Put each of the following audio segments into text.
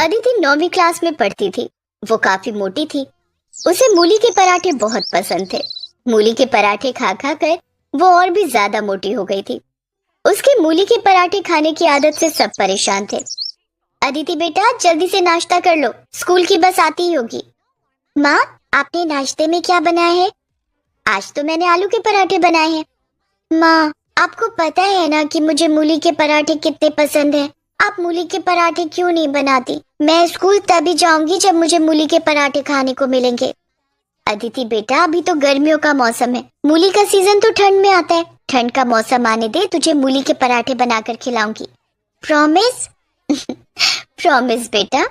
Aditi 9वीं class में पढ़ती थी। वो काफी मोटी थी। उसे मूली के पराठे बहुत पसंद थे। मूली के पराठे खा खा कर वो और भी ज्यादा मोटी हो गई थी। उसके मूली के पराठे खाने की आदत से सब परेशान थे। अदिति बेटा, जल्दी से नाश्ता कर लो, स्कूल की बस आती ही होगी। माँ, आपने नाश्ते में क्या बनाया है? आज तो मैंने आलू के पराठे बनाए हैं। माँ, आपको पता है ना कि मुझे मूली के पराठे कितने पसंद हैं। आप मूली के पराठे क्यों नहीं बनाती? मैं स्कूल तभी जाऊंगी जब मुझे मूली के पराठे खाने को मिलेंगे। अदिति बेटा, अभी तो गर्मियों का मौसम है। मूली का सीजन तो ठंड में आता है। ठंड का मौसम आने दे, तुझे मूली के पराठे बनाकर खिलाऊंगी। प्रॉमिस? प्रॉमिस बेटा।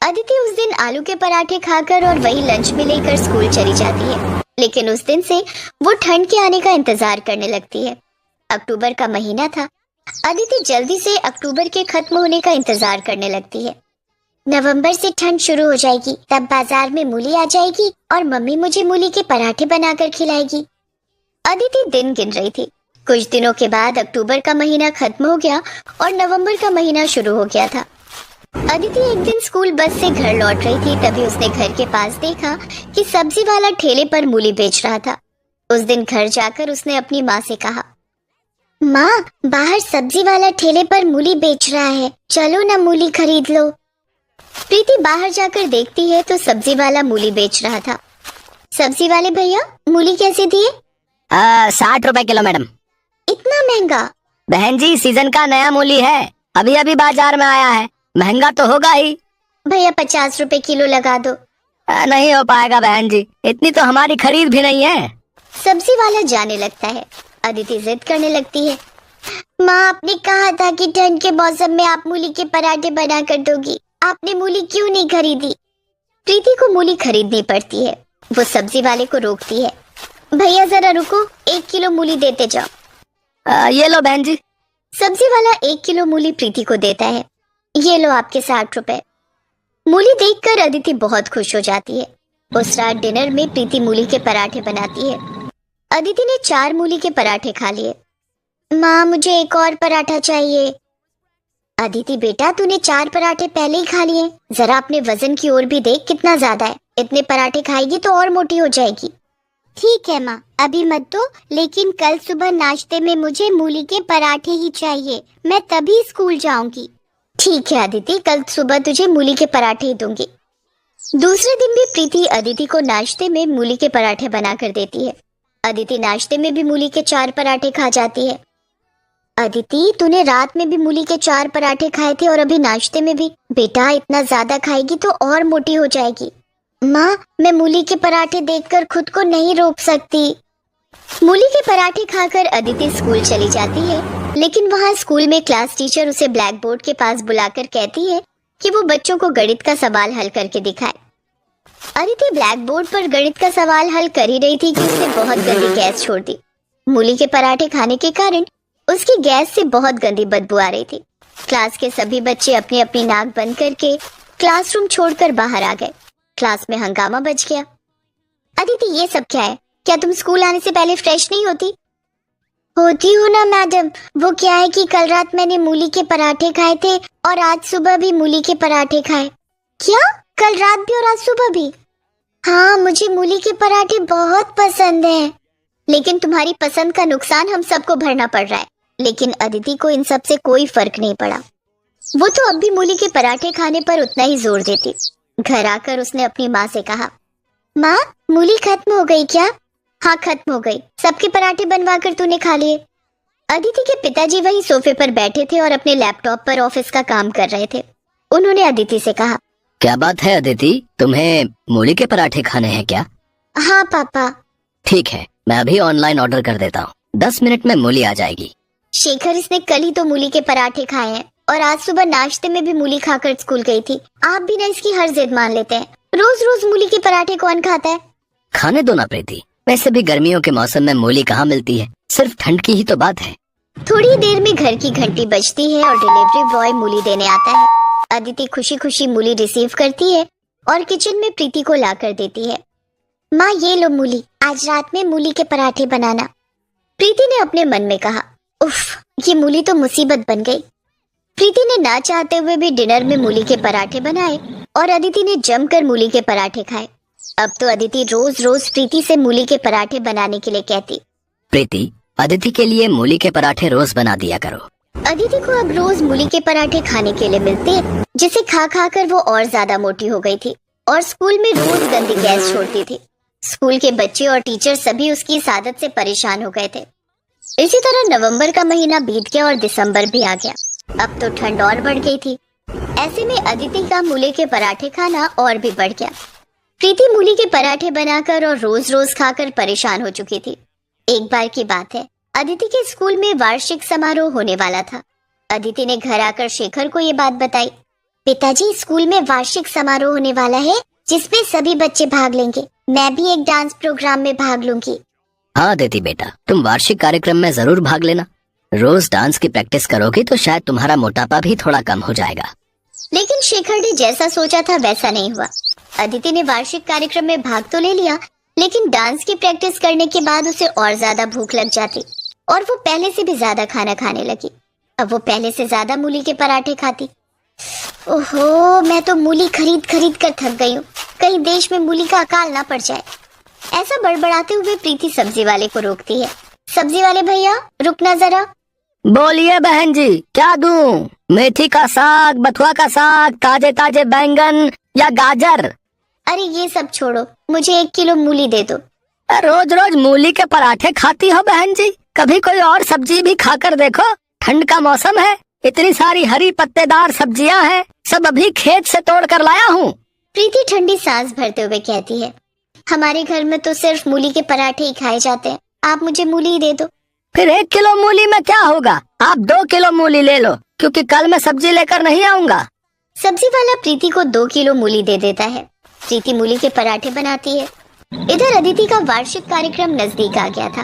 अदिति उस दिन आलू के पराठे खाकर और वही लंच में लेकर स्कूल चली जाती है। लेकिन उस दिन से वो ठंड के आने का इंतजार करने लगती है। अक्टूबर का महीना था। अदिति जल्दी से अक्टूबर के खत्म होने का इंतजार करने लगती है। नवंबर से ठंड शुरू हो जाएगी, तब बाजार में मूली आ जाएगी और मम्मी मुझे मूली के पराठे बनाकर खिलाएगी। अदिति दिन गिन रही थी। कुछ दिनों के बाद अक्टूबर का महीना खत्म हो गया और नवंबर का महीना शुरू हो गया था। अदिति एक दिन स्कूल बस से घर लौट रही थी, तभी उसने घर के पास देखा कि सब्जी वाला ठेले पर मूली बेच रहा था। उस दिन घर जाकर उसने अपनी माँ से कहा, माँ, बाहर सब्जी वाला ठेले पर मूली बेच रहा है, चलो ना मूली खरीद लो। प्रीति बाहर जाकर देखती है तो सब्जी वाला मूली बेच रहा था। सब्जी वाले भैया, मूली कैसे दिए? 60 रुपए किलो मैडम। इतना महंगा? बहन जी, सीजन का नया मूली है, अभी अभी बाजार में आया है, महंगा तो होगा ही। भैया 50 रुपए किलो लगा दो। नहीं हो पाएगा बहन जी, इतनी तो हमारी खरीद भी नहीं है। सब्जी वाला जाने लगता है। अदिति जिद करने लगती है, माँ, आपने कहा था कि ठंड के मौसम में आप मूली के पराठे बना कर दोगी, आपने मूली क्यों नहीं खरीदी? प्रीति को मूली खरीदनी पड़ती है। वो सब्जी वाले को रोकती है, भैया जरा रुको, 1 किलो मूली देते जाओ। ये लो बहन जी। सब्जी वाला 1 किलो मूली प्रीति को देता है। ये लो आपके 60 रुपए। मूली देखकर अदिति बहुत खुश हो जाती है। उस रात डिनर में प्रीति मूली के पराठे बनाती है। अदिति ने 4 मूली के पराठे खा लिए। माँ, मुझे एक और पराठा चाहिए। अदिति बेटा, तूने 4 पराठे पहले ही खा लिए, जरा अपने वजन की ओर भी देख, कितना ज्यादा है। इतने पराठे खाएगी तो और मोटी हो जाएगी। ठीक है माँ, अभी मत दो, लेकिन कल सुबह नाश्ते में मुझे मूली के पराठे ही चाहिए, मैं तभी स्कूल जाऊंगी। ठीक है अदिति, कल सुबह तुझे मूली के पराठे ही दूंगी। दूसरे दिन भी प्रीति अदिति को नाश्ते में मूली के पराठे बनाकर देती है। अदिति नाश्ते में भी मूली के 4 पराठे खा जाती है। अदिति, तूने रात में भी मूली के 4 पराठे खाए थे और अभी नाश्ते में भी। बेटा, इतना ज्यादा खाएगी तो और मोटी हो जाएगी। माँ, मैं मूली के पराठे देखकर खुद को नहीं रोक सकती। मूली के पराठे खाकर अदिति स्कूल चली जाती है, लेकिन वहाँ स्कूल में क्लास टीचर उसे ब्लैक बोर्ड के पास बुलाकर कहती है कि वो बच्चों को गणित का सवाल हल करके दिखाए। अदिति ब्लैक बोर्ड पर गणित का सवाल हल कर ही रही थी कि उसने बहुत गंदी गैस छोड़ दी। मूली के पराठे खाने के कारण उसकी गैस से बहुत गंदी बदबू आ रही थी। क्लास के सभी बच्चे अपनी अपनी नाक बंद करके क्लासरूम छोड़कर बाहर आ गए। क्लास में हंगामा बच गया। अदिति, ये सब क्या है? क्या तुम स्कूल आने से पहले फ्रेश नहीं होती? होती हूँ ना मैडम, वो क्या है कि कल रात मैंने मूली के पराठे खाए थे और आज सुबह भी मूली के पराठे खाए। क्या? कल रात भी और आज सुबह भी? हाँ, मुझे मूली के पराठे बहुत पसंद हैं। लेकिन तुम्हारी पसंद का नुकसान हम सबको भरना पड़ रहा है। लेकिन अदिति को इन सब से कोई फर्क नहीं पड़ा। वो तो अब भी मूली के पराठे खाने पर उतना ही जोर देती। घर आकर उसने अपनी माँ से कहा, माँ, मूली खत्म हो गई क्या? हाँ, खत्म हो गई। सबके पराठे बनवाकर तूने खा लिए। अदिति के पिताजी वही सोफे पर बैठे थे और अपने लैपटॉप पर ऑफिस का काम कर रहे थे। उन्होंने अदिति से कहा, क्या बात है अदिति, तुम्हें मूली के पराठे खाने हैं क्या? हाँ पापा। ठीक है, मैं अभी ऑनलाइन ऑर्डर कर देता हूँ, 10 मिनट में मूली आ जाएगी। शेखर, इसने कल ही तो मूली के पराठे खाए हैं और आज सुबह नाश्ते में भी मूली खाकर स्कूल गई थी। आप भी ना इसकी हर जिद मान लेते हैं। रोज रोज मूली के पराठे कौन खाता है? खाने दो ना प्रीति, वैसे भी गर्मियों के मौसम में मूली कहाँ मिलती है, सिर्फ ठंड की ही तो बात है। थोड़ी देर में घर की घंटी बजती है और डिलीवरी बॉय मूली देने आता है। अदिति खुशी खुशी मूली रिसीव करती है और किचन में प्रीति को ला कर देती है। माँ, ये लो मूली, आज रात में मूली के पराठे बनाना। प्रीति ने अपने मन में कहा, उफ, ये मूली तो मुसीबत बन गई। प्रीति ने ना चाहते हुए भी डिनर में मूली के पराठे बनाए और अदिति ने जमकर मूली के पराठे खाए। अब तो अदिति रोज रोज प्रीति से मूली के पराठे बनाने के लिए कहती। प्रीति, अदिति के लिए मूली के पराठे रोज बना दिया करो। अदिति को अब रोज मूली के पराठे खाने के लिए मिलते, जिसे खा खा कर वो और ज्यादा मोटी हो गई थी और स्कूल में रोज गंदी गैस छोड़ती थी। स्कूल के बच्चे और टीचर सभी उसकी इस आदत से परेशान हो गए थे। इसी तरह नवंबर का महीना बीत गया और दिसंबर भी आ गया। अब तो ठंड और बढ़ गई थी। ऐसे में अदिति का मूली के पराठे खाना और भी बढ़ गया। प्रीति मूली के पराठे बनाकर और रोज रोज खाकर परेशान हो चुकी थी। एक बार की बात है, अदिति के स्कूल में वार्षिक समारोह होने वाला था। अदिति ने घर आकर शेखर को ये बात बताई। पिताजी, स्कूल में वार्षिक समारोह होने वाला है जिसमें सभी बच्चे भाग लेंगे। मैं भी एक डांस प्रोग्राम में भाग लूंगी। हाँ अदिति बेटा, तुम वार्षिक कार्यक्रम में जरूर भाग लेना। रोज डांस की प्रैक्टिस करोगी तो शायद तुम्हारा मोटापा भी थोड़ा कम हो जाएगा। लेकिन शेखर ने जैसा सोचा था वैसा नहीं हुआ। अदिति ने वार्षिक कार्यक्रम में भाग तो ले लिया, लेकिन डांस की प्रैक्टिस करने के बाद उसे और ज्यादा भूख लग जाती और वो पहले से भी ज्यादा खाना खाने लगी। अब वो पहले से ज्यादा मूली के पराठे खाती। ओहो, मैं तो मूली खरीद खरीद कर थक गई हूँ। कहीं देश में मूली का अकाल ना पड़ जाए। ऐसा बड़बड़ाते हुए प्रीति सब्जी वाले को रोकती है। सब्जी वाले भैया, रुकना जरा। बोलिए बहन जी, क्या दूं? मेथी का साग, बथुआ का साग, ताजे ताजे बैंगन या गाजर? अरे ये सब छोड़ो, मुझे 1 किलो मूली दे दो। रोज रोज मूली के पराठे खाती हो बहन जी? कभी कोई और सब्जी भी खाकर देखो। ठंड का मौसम है, इतनी सारी हरी पत्तेदार सब्जियां हैं, सब अभी खेत से तोड़ कर लाया हूँ। प्रीति ठंडी सांस भरते हुए कहती है, हमारे घर में तो सिर्फ मूली के पराठे ही खाए जाते हैं। आप मुझे मूली ही दे दो। फिर 1 किलो मूली में क्या होगा? आप 2 किलो मूली ले लो, क्योंकि कल मैं सब्जी लेकर नहीं आऊंगा। सब्जी वाला प्रीति को 2 किलो मूली दे देता है। प्रीति मूली के पराठे बनाती है। इधर अदिति का वार्षिक कार्यक्रम नजदीक आ गया था।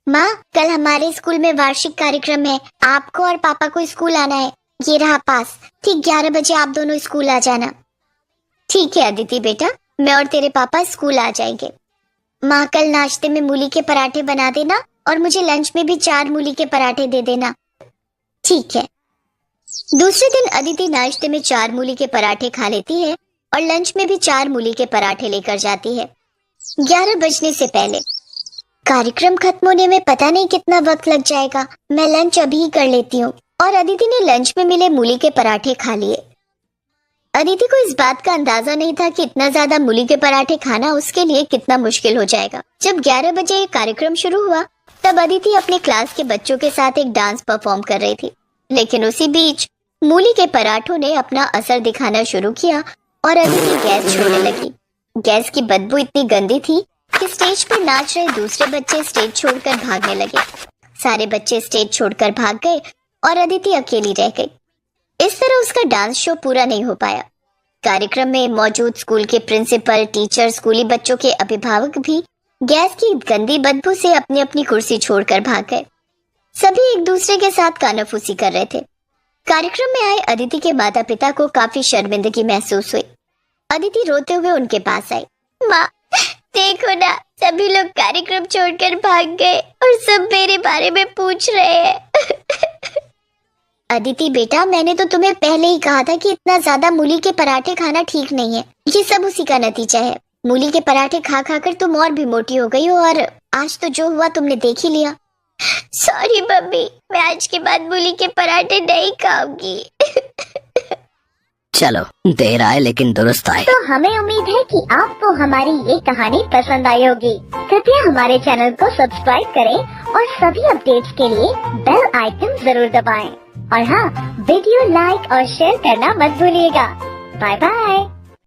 माँ, कल हमारे स्कूल में वार्षिक कार्यक्रम है। आपको और पापा को स्कूल आना है। ये रहा पास। ठीक 11 बजे आप दोनों स्कूल आ जाना। ठीक है अदिति बेटा, मैं और तेरे पापा स्कूल आ जाएंगे। माँ, कल नाश्ते में मूली के पराठे बना देना और मुझे लंच में भी 4 मूली के पराठे दे देना। ठीक है। दूसरे दिन अदिति नाश्ते में 4 मूली के पराठे खा लेती है और लंच में भी 4 मूली के पराठे लेकर जाती है। 11 बजने से पहले। कार्यक्रम खत्म होने में पता नहीं कितना वक्त लग जाएगा। मैं लंच अभी ही कर लेती हूँ। और अदिति ने लंच में मिले मूली के पराठे खा लिए। अदिति को इस बात का अंदाजा नहीं था कि इतना ज्यादा मूली के पराठे खाना उसके लिए कितना मुश्किल हो जाएगा। जब 11 बजे ये कार्यक्रम शुरू हुआ, तब अदिति अपने क्लास के बच्चों के साथ एक डांस परफॉर्म कर रही थी। लेकिन उसी बीच मूली के पराठों ने अपना असर दिखाना शुरू किया और अदिति गैस छोड़ने लगी। गैस की बदबू इतनी गंदी थी कि स्टेज पर नाच रहे दूसरे बच्चे स्टेज छोड़कर भागने लगे। सारे बच्चे स्टेज छोड़कर भाग गए और अदिति अकेली रह गई। इस तरह उसका डांस शो पूरा नहीं हो पाया। कार्यक्रम में मौजूद स्कूल के प्रिंसिपल, टीचर, स्कूली बच्चों के अभिभावक भी गैस की गंदी बदबू से अपनी अपनी कुर्सी छोड़कर भाग गए। सभी एक दूसरे के साथ कानाफूसी कर रहे थे। कार्यक्रम में आए अदिति के माता पिता को काफी शर्मिंदगी महसूस हुई। अदिति रोते हुए उनके पास आई। माँ, देखो ना, सभी लोग कार्यक्रम छोड़कर भाग गए और सब मेरे बारे में पूछ रहे हैं। अदिति बेटा, मैंने तो तुम्हें पहले ही कहा था कि इतना ज्यादा मूली के पराठे खाना ठीक नहीं है। ये सब उसी का नतीजा है। मूली के पराठे खा खा कर तुम और भी मोटी हो गई हो और आज तो जो हुआ तुमने देख ही लिया। सॉरी मम्मी, मैं आज के बाद मूली के पराठे नहीं खाऊंगी। चलो, देर आए लेकिन दुरुस्त आए। तो हमें उम्मीद है कि आपको हमारी ये कहानी पसंद आई होगी। कृपया हमारे चैनल को सब्सक्राइब करें और सभी अपडेट्स के लिए बेल आइकन जरूर दबाएं। और हाँ, वीडियो लाइक और शेयर करना मत भूलिएगा। Bye bye.